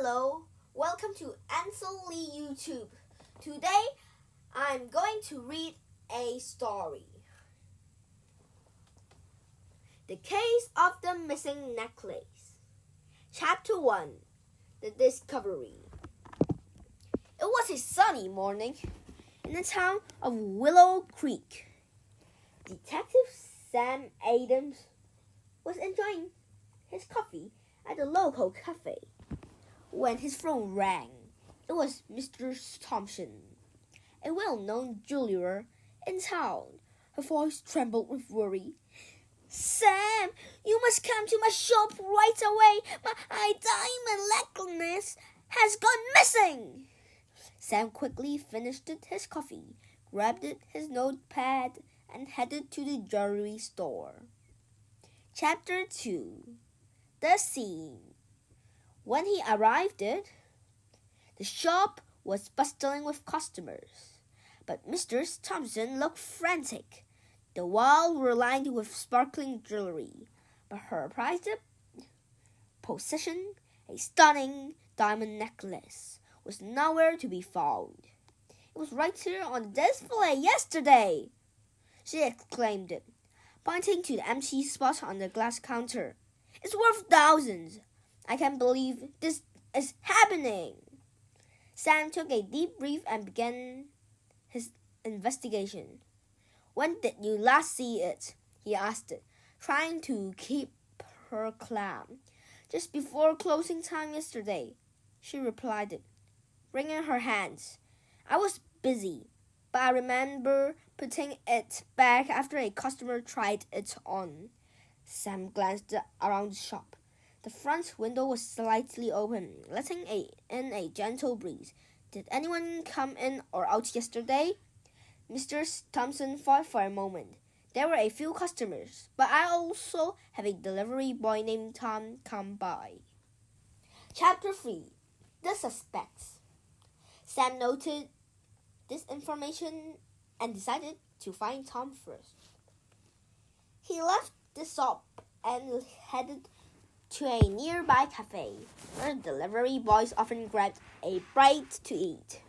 Hello, welcome to Ansel Lee YouTube. Today, I'm going to read a story. The Case of the Missing Necklace. Chapter 1, The Discovery. It was a sunny morning in the town of Willow Creek. Detective Sam Adams was enjoying his coffee at the local cafe when his phone rang. It was Mr. Thompson, a well-known jeweler in town. Her voice trembled with worry. "Sam, you must come to my shop right away. My diamond necklace has gone missing." Sam quickly finished his coffee, grabbed his notepad, and headed to the jewelry store. Chapter 2, The Scene. When he arrived, the shop was bustling with customers, but Mr. Thompson looked frantic. The walls were lined with sparkling jewelry, but her prized possession, a stunning diamond necklace, was nowhere to be found. "It was right here on the display yesterday," she exclaimed, pointing to the empty spot on the glass counter. "It's worth thousands. I can't believe this is happening." Sam took a deep breath and began his investigation. "When did you last see it?" he asked, trying to keep her calm. "Just before closing time yesterday," she replied, wringing her hands. "I was busy, but I remember putting it back after a customer tried it on." Sam glanced around the shop. The front window was slightly open, letting in a gentle breeze. "Did anyone come in or out yesterday?" Mr. Thompson thought for a moment. "There were a few customers, but I also have a delivery boy named Tom come by." Chapter 3, The Suspects. Sam noted this information and decided to find Tom first. He left the shop and headed to a nearby cafe, where delivery boys often grabbed a bite to eat.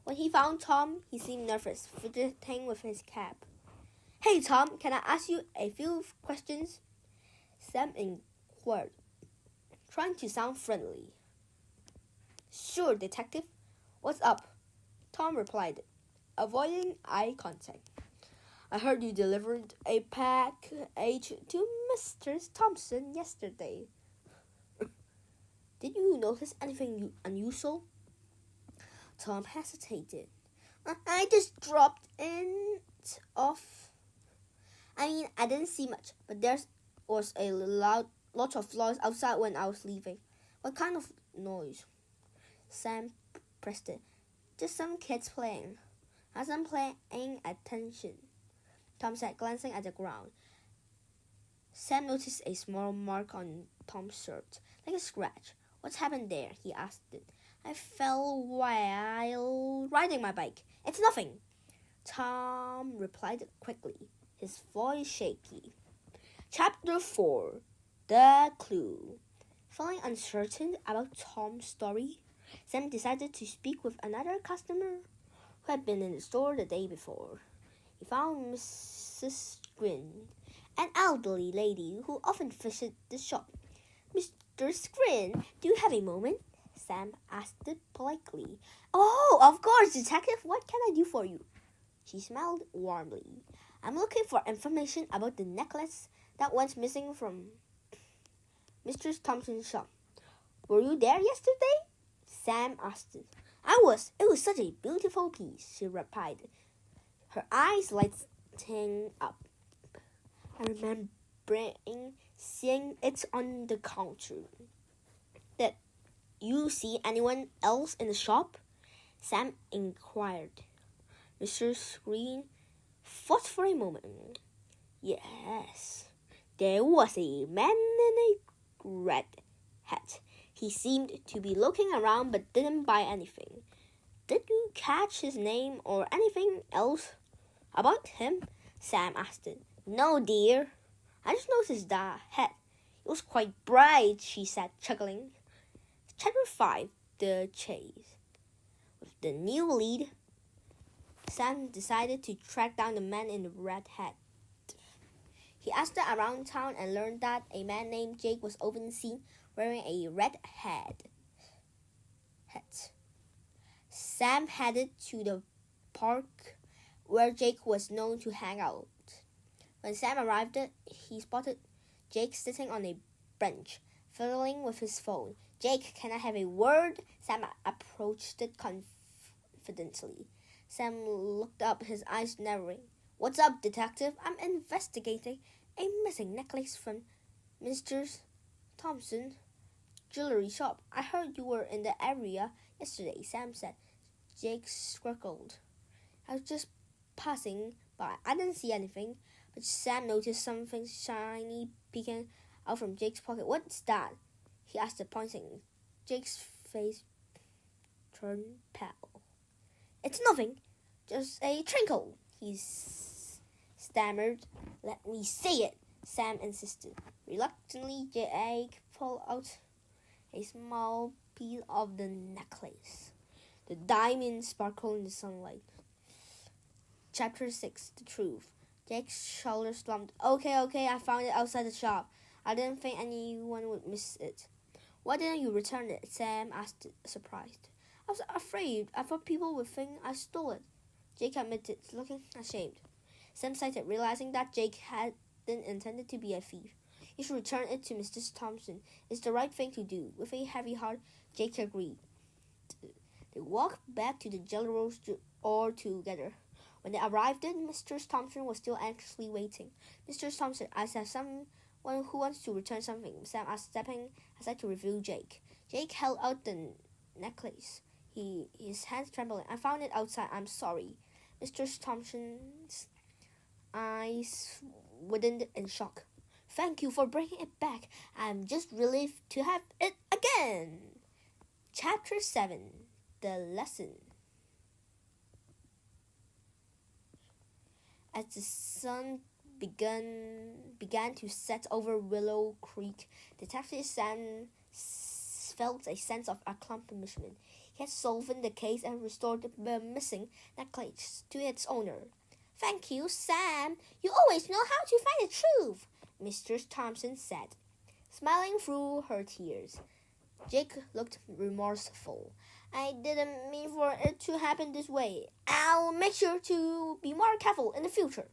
When he found Tom, he seemed nervous, fidgeting with his cap. "Hey, Tom, can I ask you a few questions?" Sam inquired, trying to sound friendly. "Sure, detective. What's up?" Tom replied, avoiding eye contact. "I heard you delivered a package to Mr. Thompson yesterday. Did you notice anything unusual?" Tom hesitated. I just dropped it off. I didn't see much, but there was a lot of noise outside when I was leaving." "What kind of noise?" Sam pressed it. "Just some kids playing." "I wasn't paying attention," Tom said, glancing at the ground. Sam noticed a small mark on Tom's shirt, like a scratch. "What's happened there?" he asked. "I fell while riding my bike." "It's nothing," Tom replied quickly, his voice shaky. Chapter 4, The Clue. Feeling uncertain about Tom's story, Sam decided to speak with another customer who had been in the store the day before. He found Mrs. Screen, an elderly lady who often visited the shop. "Mr. Screen, do you have a moment?" Sam asked politely. "Oh, of course, detective. What can I do for you?" She smiled warmly. "I'm looking for information about the necklace that went missing from Mr. Thompson's shop." "Were you there yesterday?" Sam asked. "I was. It was such a beautiful piece," she replied, her eyes lighting up. "I remember seeing it on the counter." "Did you see anyone else in the shop?" Sam inquired. Mr. Screen thought for a moment. "Yes, there was a man in a red hat. He seemed to be looking around but didn't buy anything." "Did you catch his name or anything else about him?" Sam asked. "No, dear. I just noticed the hat. It was quite bright," she said, chuckling. Chapter 5, The Chase. With the new lead, Sam decided to track down the man in the red hat. He asked around town and learned that a man named Jake was often seen wearing a red hat. Sam headed to the park where Jake was known to hang out. When Sam arrived, he spotted Jake sitting on a bench, fiddling with his phone. "Jake, can I have a word?" Sam approached it confidently. Sam looked up, his eyes narrowing. "What's up, detective?" "I'm investigating a missing necklace from Mr. Thompson's jewelry shop. I heard you were in the area yesterday," Sam said. Jake squircled. "I was just passing by. I didn't see anything." But Sam noticed something shiny peeking out from Jake's pocket. "What's that?" he asked, pointing. Jake's face turned pale. "It's nothing, just a twinkle," he stammered. "Let me see it," Sam insisted. Reluctantly, Jake pulled out a small piece of the necklace. The diamond sparkled in the sunlight. Chapter 6, The Truth. Jake's shoulders slumped. Okay, I found it outside the shop. I didn't think anyone would miss it." "Why didn't you return it?" Sam asked, surprised. "I was afraid. I thought people would think I stole it," Jake admitted, looking ashamed. Sam sighed, realizing that Jake hadn't intended to be a thief. "You should return it to Mr. Thompson. It's the right thing to do." With a heavy heart, Jake agreed. They walked back to the jelly roll store together. When they arrived, Mr. Thompson was still anxiously waiting. "Mr. Thompson, I have someone who wants to return something," Sam asked, stepping aside to reveal Jake. Jake held out the necklace, his hands trembling. "I found it outside. I'm sorry." Mr. Thompson's eyes widened in shock. "Thank you for bringing it back. I'm just relieved to have it again." Chapter 7, The Lesson. As the sun began to set over Willow Creek, Detective Sam felt a sense of accomplishment. He had solved the case and restored the missing necklace to its owner. "Thank you, Sam. You always know how to find the truth," Mr. Thompson said, smiling through her tears. Jake looked remorseful. "I didn't mean for it to happen this way. I'll make sure to be more careful in the future."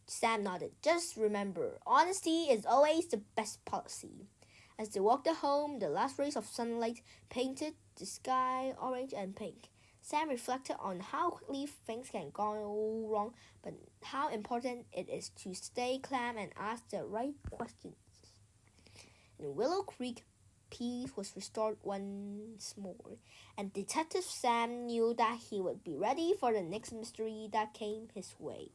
Sam nodded. "Just remember, honesty is always the best policy." As they walked home, the last rays of sunlight painted the sky orange and pink. Sam reflected on how quickly things can go wrong, but how important it is to stay calm and ask the right questions. In Willow Creek, peace was restored once more, and Detective Sam knew that he would be ready for the next mystery that came his way.